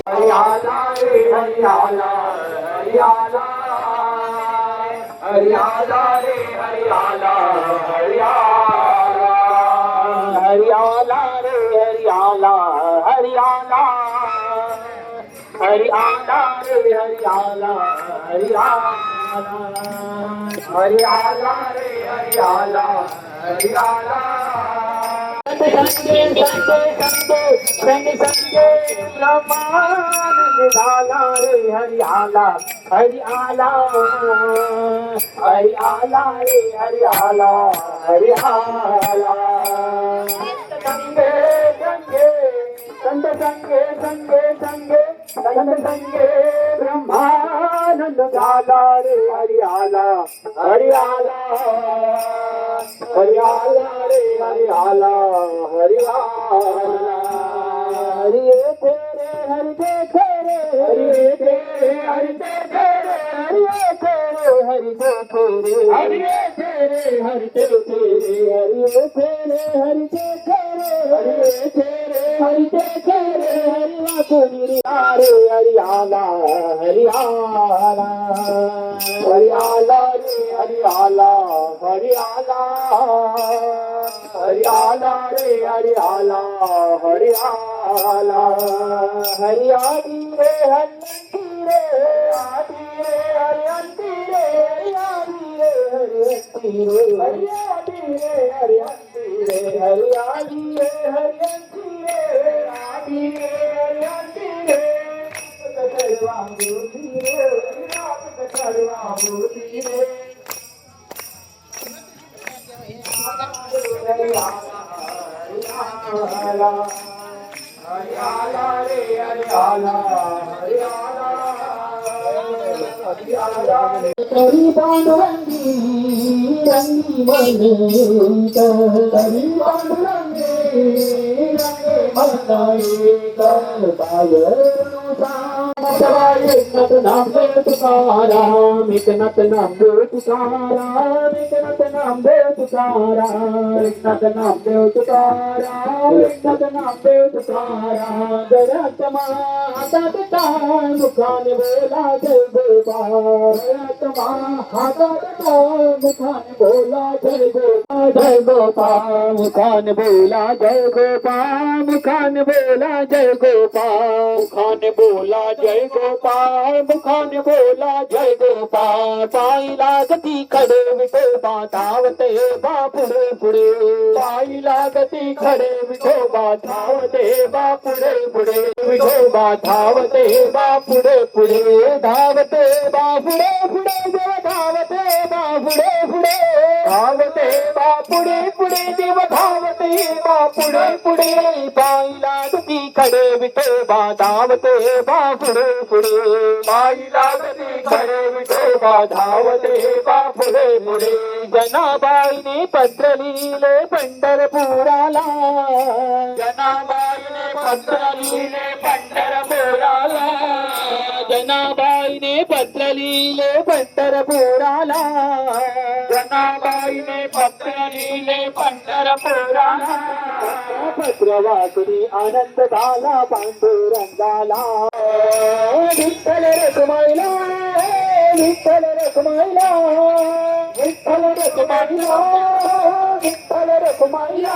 हरियाला रे हरियाला हरियाला हरियाला रे हरियाला हरियाला हरियाला रे हरियाला हरियाला हरियाला रे हरियाला हरियाला हरियाला रे हरियाला हरियाला संगे ब्रह्मानंद झाला रे हरियाला हरियाला हरियाला रे हरियाला हरियाला संगे संगे संत संगे संगे संगे संत संगे ब्रह्मानंद झाला रे हरियाला हरियाला हरियाला रे हरियाला हरियाला हरि तेरे हरि तेरे हरि तेरे हरि तेरे हरि तेरे हरि तेरे हरि तेरे हरि तेरे हरि तेरे हरि तेरे हरि तेरे हरि तेरे हरि वाकुनी रे हरियाला हरियाला हरियाला रे हरियाला हरियाला हरियाला रे हरियाला हरियाला हरियाली रे हरियंती रे आदि रे हरियंती रे हरियाली रे हरियंती रे हरियाली रे हरियंती रे हरियाली रे हरियंती रे आदि रे हरियंती रे सर्वा मूर्ति रे सर्वा मूर्ति रे हरियाला हरियाला रे हरियाला हरियाला हरियाला तरी पांडुरंगी रंगी मने तरी पांडुरंगी रंगे मनाई पाय एकनाथ नाम देव तुकाराम एकनाथ नाम देव तुकाराम एकनाथ नाम देव तुकाराम एकनाथ नाम देव तुकाराम एकनाथ नाम देव तुकाराम जयात्मा हातात ताळ मुखाने बोला जय गोपाळ जयात्मा हातात ताळ मुखाने बोला जय गोपाळ जय गोपाळ मुखाने बोला जय गोपाळ मुखाने बोला जय गोपाळ मुखाने बोला जय गोपाळ मुखाने बोला जय गोपाळ पायला गती खडे विठोबा धावते बा पुढे पुढे पायला गती खडे विठोबा धावते बा पुढे पुढे विठोबा धावते बा पुढे पुढे धावते बा पुढे पुढे देव धावते बा पुढे पुढे धावते बा पुढे पुढे देव धावते बा पुढे पुढे पायला गती खडे विठोबा धावते बा पुढे पुढे पायला गती खडे विठोबा धावते बा पुढे पुढे जनाबाईने पत्र लिहिले पंढरपुराला जनाबाईने पत्र लिहिले पंढरपुराला जनाबाईने पत्र लिहिले पंढरपुराला जनाबाईने पत्र लिहिले पंढरपुराला पत्र वाचून आनंद झाला पांडुरंगाला विठ्ठल रखुमाईला विठ्ठल रखुमाईला विठ्ठल रखुमाईला विठ्ठल रखुमाईला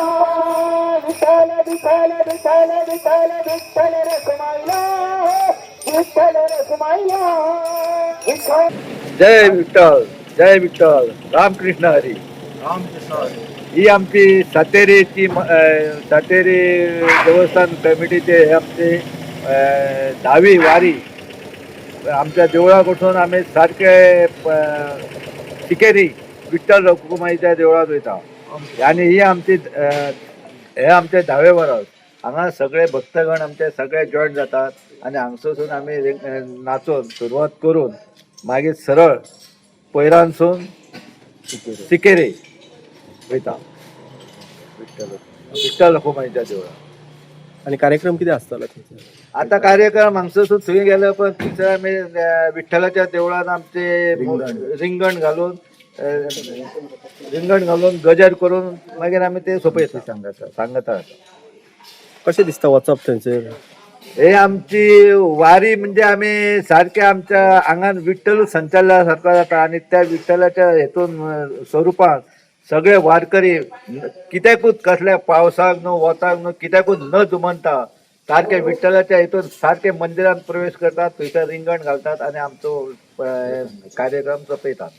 विठ्ठल विठ्ठल विठ्ठल विठ्ठल विठ्ठल रखुमाईला विठ्ठल रखुमाईला विठ्ठल जय विठ्ठल रामकृष्ण हरी रामकृष्ण हरी ही आमची सातेरीची सातेरी देवस्थान कमिटीचे हे आमचे 10वी वारी आमच्या देवळाकडसून आम्ही सारखे शिकेरी विठ्ठल रखुमाईच्या देवळात वयता आणि ही आमची हे आमचे 10वे वर्स हांगा सगळे भक्तगण आमचे सगळे जॉईन जातात आणि हांगसून आमी नाचोन सुरवात करून मागीर सरळ पयरानसून सिकेरे वयता विठ्ठल रखुमाईच्या देवळान. आणि कार्यक्रम किती असताना थंयसर? आता कार्यक्रम हांगसून थंय गेले पण थंयसर आमी विठ्ठलाच्या देवळान आमचे रिंगण घालून गजर करून मागीर आमी ते सोंपयता सांगता. कशें दिसता वचप थंयसर? हे आमची वारी म्हणजे आमी सारखे आमच्या आंगान विठ्ठल संचारल्या सारको जाता आणि त्या विठ्ठलाच्या हेतून स्वरुपान सगळे वारकरी कित्याकूच कसल्या पावसाक न्हू वताक न्हू कित्याकूच न जुमनता सारखे विठ्ठलाच्या हेतून सारखे मंदिरात प्रवेश करतात, थंयसर रिंगण घालतात आणि आमचो कार्यक्रम सोंपयतात.